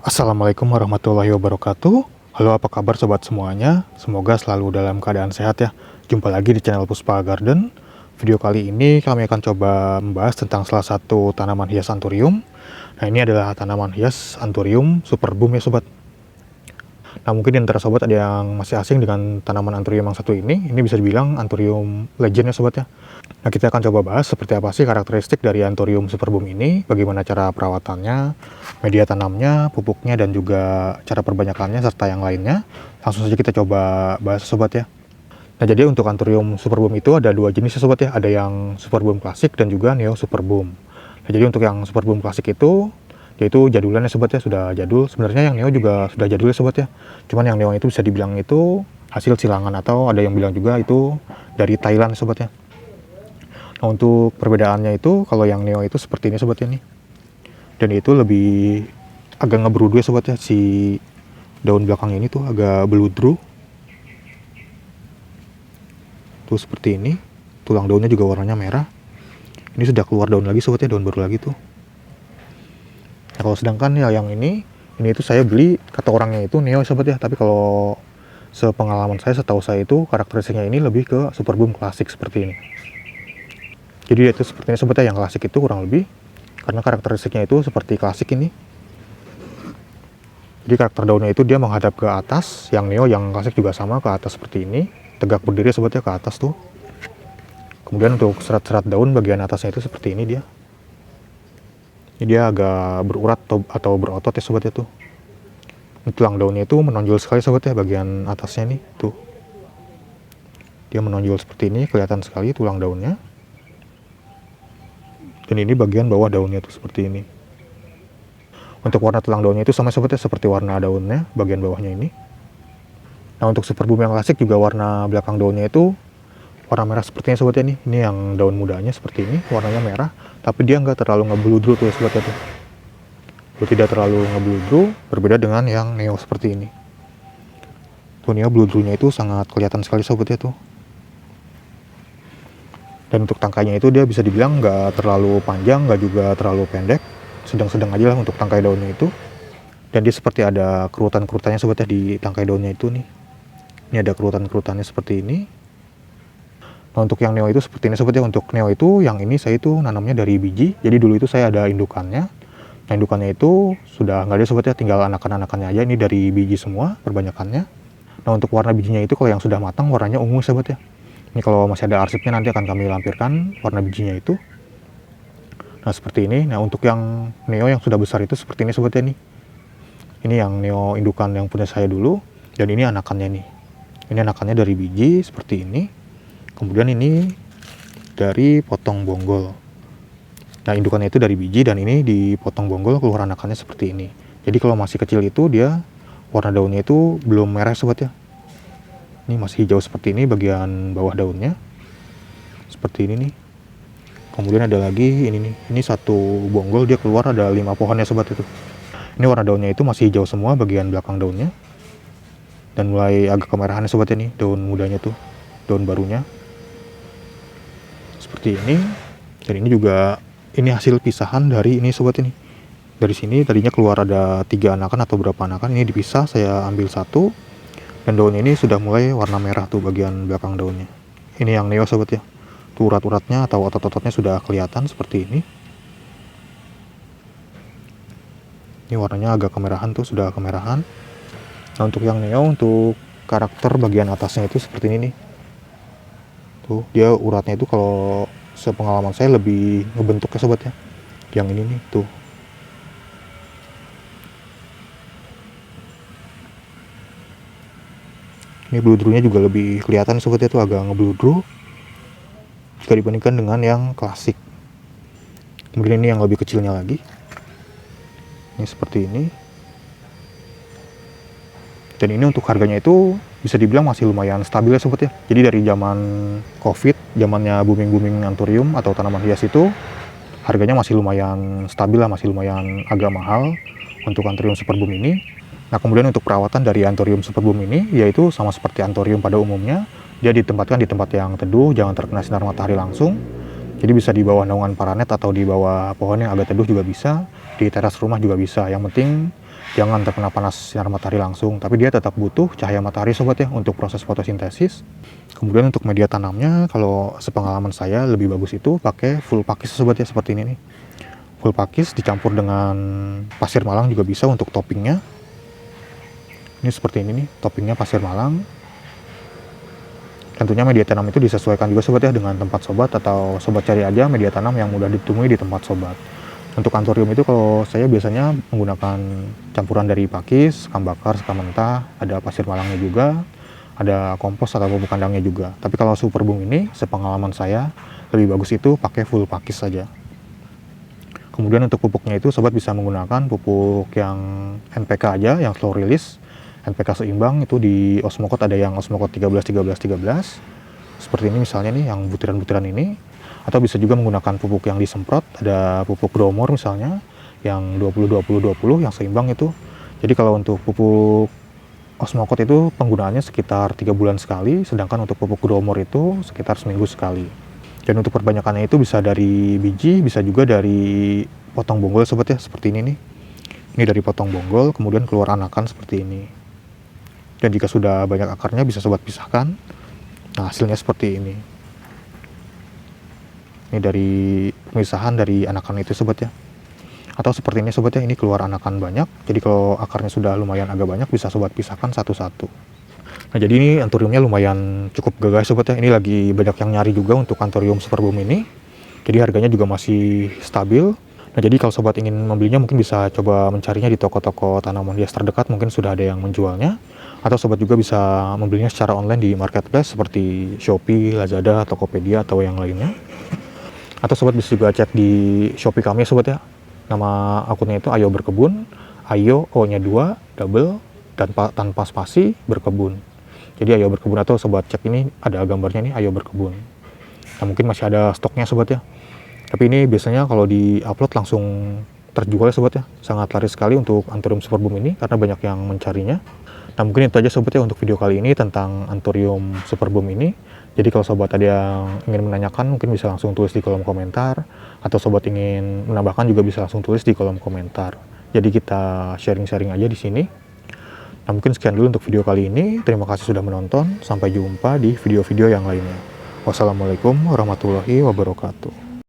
Assalamualaikum warahmatullahi wabarakatuh. Halo, apa kabar sobat semuanya? Semoga selalu dalam keadaan sehat ya. Jumpa lagi di channel Puspa Garden. Video kali ini kami akan coba membahas tentang salah satu tanaman hias anthurium. Nah, ini adalah tanaman hias anthurium superbum ya sobat. Nah, mungkin di antara sobat ada yang masih asing dengan tanaman anthurium yang satu ini. Ini bisa dibilang anthurium legend ya sobat ya. Nah, kita akan coba bahas seperti apa sih karakteristik dari anthurium superbum ini, bagaimana cara perawatannya, media tanamnya, pupuknya, dan juga cara perbanyakannya, serta yang lainnya. Langsung saja kita coba bahas sobat ya. Nah, jadi untuk anthurium superbum itu ada dua jenis ya sobat ya, ada yang superbum klasik dan juga neo superbum. Nah, jadi untuk yang superbum klasik itu, yaitu jadulan ya sobat ya, sudah jadul. Sebenarnya yang neo juga sudah jadul ya sobat ya. Cuman yang neo itu bisa dibilang itu hasil silangan, atau ada yang bilang juga itu dari Thailand ya sobat ya. Nah, untuk perbedaannya itu, kalau yang neo itu seperti ini sobat ya nih. Dan itu lebih agak ngebrudu ya sobat ya, si daun belakang ini tuh agak beludru. Tuh seperti ini, tulang daunnya juga warnanya merah. Ini sudah keluar daun lagi sobat ya, daun baru lagi tuh. Nah, kalau sedangkan ya yang ini itu saya beli, kata orangnya itu neo sobat ya, tapi kalau sepengalaman saya, setahu saya itu karakteristiknya ini lebih ke superbum klasik seperti ini. Jadi itu seperti ini sobat ya, yang klasik itu kurang lebih, karena karakteristiknya itu seperti klasik ini. Jadi karakter daunnya itu dia menghadap ke atas, yang neo yang klasik juga sama ke atas seperti ini, tegak berdiri sobat ya ke atas tuh. Kemudian untuk serat-serat daun bagian atasnya itu seperti ini dia. Ini dia agak berurat atau berotot ya sobat ya tuh. Ini tulang daunnya itu menonjol sekali sobat ya, bagian atasnya nih tuh. Dia menonjol seperti ini, kelihatan sekali tulang daunnya. Dan ini bagian bawah daunnya tuh seperti ini. Untuk warna tulang daunnya itu sama sobat ya, seperti warna daunnya bagian bawahnya ini. Nah, untuk superbum yang klasik juga warna belakang daunnya itu warna merah seperti ini sobat ya nih. Ini yang daun mudanya seperti ini, warnanya merah, tapi dia nggak terlalu ngebludru tuh ya sobat ya tuh. Tidak terlalu ngebludru, berbeda dengan yang neo seperti ini. Tuh neo bludrunya itu sangat kelihatan sekali sobat ya tuh. Dan untuk tangkainya itu dia bisa dibilang nggak terlalu panjang, nggak juga terlalu pendek, sedang-sedang aja lah untuk tangkai daunnya itu. Dan dia seperti ada kerutan-kerutannya sobat ya di tangkai daunnya itu nih. Ini ada kerutan-kerutannya seperti ini. Nah, untuk yang neo itu seperti ini sobat ya. Untuk neo itu, yang ini saya itu nanamnya dari biji. Jadi dulu itu saya ada indukannya. Nah, indukannya itu sudah nggak ada sobat ya, tinggal anakan-anakannya aja. Ini dari biji semua perbanyakannya. Nah, untuk warna bijinya itu kalau yang sudah matang warnanya ungu sobat ya. Ini kalau masih ada arsipnya nanti akan kami lampirkan warna bijinya itu. Nah, seperti ini. Nah, untuk yang neo yang sudah besar itu seperti ini sobat ya nih. Ini yang neo indukan yang punya saya dulu. Dan ini anakannya nih. Ini anakannya dari biji seperti ini. Kemudian ini dari potong bonggol. Nah, indukannya itu dari biji, dan ini dipotong bonggol keluar anakannya seperti ini. Jadi kalau masih kecil itu dia warna daunnya itu belum merah sobat ya. Ini masih hijau seperti ini bagian bawah daunnya. Seperti ini nih. Kemudian ada lagi ini nih. Ini satu bonggol dia keluar ada 5 pohonnya sobat itu. Ini warna daunnya itu masih hijau semua bagian belakang daunnya. Dan mulai agak kemerahan sobat ini daun mudanya tuh. Daun barunya. Seperti ini. Dan ini juga ini hasil pisahan dari ini sobat ini. Dari sini tadinya keluar ada 3 anakan atau berapa anakan, ini dipisah, saya ambil satu. Dan daunnya ini sudah mulai warna merah tuh bagian belakang daunnya. Ini yang neo sobat ya. Tuh urat-uratnya atau otot-ototnya sudah kelihatan seperti ini. Ini warnanya agak kemerahan tuh, sudah kemerahan. Nah, untuk yang neo, untuk karakter bagian atasnya itu seperti ini nih. Tuh, dia uratnya itu kalau sepengalaman saya lebih ngebentuk ya sobat ya. Yang ini nih tuh. Ini bludrunya juga lebih kelihatan sobat ya tuh, agak ngebludru jika dibandingkan dengan yang klasik. Kemudian ini yang lebih kecilnya lagi. Ini seperti ini. Dan ini untuk harganya itu bisa dibilang masih lumayan stabil ya sobat ya. Jadi dari zaman Covid, zamannya booming-booming anthurium atau tanaman hias itu, harganya masih lumayan stabil lah, masih lumayan agak mahal untuk anthurium superbum ini. Nah, kemudian untuk perawatan dari anthurium superbum ini, yaitu sama seperti anthurium pada umumnya, dia ditempatkan di tempat yang teduh, jangan terkena sinar matahari langsung. Jadi bisa di bawah naungan paranet atau di bawah pohon yang agak teduh juga bisa, di teras rumah juga bisa. Yang penting jangan terkena panas sinar matahari langsung, tapi dia tetap butuh cahaya matahari sobat ya untuk proses fotosintesis. Kemudian untuk media tanamnya, kalau sepengalaman saya lebih bagus itu pakai full pakis sobat ya, seperti ini nih. Full pakis dicampur dengan pasir malang juga bisa untuk toppingnya. Ini seperti ini nih, toppingnya pasir malang. Tentunya media tanam itu disesuaikan juga sobat ya dengan tempat sobat, atau sobat cari aja media tanam yang mudah ditemui di tempat sobat. Untuk anthurium itu kalau saya biasanya menggunakan campuran dari pakis, sekam bakar, sekam mentah, ada pasir malangnya juga, ada kompos atau pupuk kandangnya juga. Tapi kalau super boom ini, sepengalaman saya lebih bagus itu pakai full pakis saja. Kemudian untuk pupuknya itu sobat bisa menggunakan pupuk yang NPK aja, yang slow release. NPK seimbang itu di Osmocot ada yang Osmocot 13-13-13 seperti ini misalnya nih, yang butiran-butiran ini. Atau bisa juga menggunakan pupuk yang disemprot, ada pupuk Gromor misalnya yang 20-20-20 yang seimbang itu. Jadi kalau untuk pupuk Osmocot itu penggunaannya sekitar 3 bulan sekali, sedangkan untuk pupuk Gromor itu sekitar seminggu sekali. Dan untuk perbanyakannya itu bisa dari biji, bisa juga dari potong bonggol sobat ya, seperti ini nih. Ini dari potong bonggol, kemudian keluar anakan seperti ini. Dan jika sudah banyak akarnya bisa sobat pisahkan. Nah, hasilnya seperti ini. Ini dari pemisahan dari anakan itu sobat ya. Atau seperti ini sobat ya, ini keluar anakan banyak. Jadi kalau akarnya sudah lumayan agak banyak bisa sobat pisahkan satu-satu. Nah, jadi ini anthuriumnya lumayan cukup gagah sobat ya. Ini lagi banyak yang nyari juga untuk anthurium super boom ini. Jadi harganya juga masih stabil. Nah, jadi kalau sobat ingin membelinya mungkin bisa coba mencarinya di toko-toko tanaman hias terdekat, mungkin sudah ada yang menjualnya. Atau sobat juga bisa membelinya secara online di marketplace seperti Shopee, Lazada, Tokopedia, atau yang lainnya. Atau sobat bisa juga cek di Shopee kami sobat ya. Nama akunnya itu Ayo Berkebun, Ayo O-nya 2, double, dan tanpa spasi, berkebun. Jadi Ayo Berkebun, atau sobat cek ini ada gambarnya nih, Ayo Berkebun. Nah, mungkin masih ada stoknya sobat ya. Tapi ini biasanya kalau di-upload langsung terjual ya sobat ya. Sangat laris sekali untuk anthurium super boom ini karena banyak yang mencarinya. Nah, mungkin itu aja sobat ya untuk video kali ini tentang anthurium super boom ini. Jadi kalau sobat ada yang ingin menanyakan mungkin bisa langsung tulis di kolom komentar, atau sobat ingin menambahkan juga bisa langsung tulis di kolom komentar. Jadi kita sharing-sharing aja di sini. Nah, mungkin sekian dulu untuk video kali ini. Terima kasih sudah menonton. Sampai jumpa di video-video yang lainnya. Wassalamualaikum warahmatullahi wabarakatuh.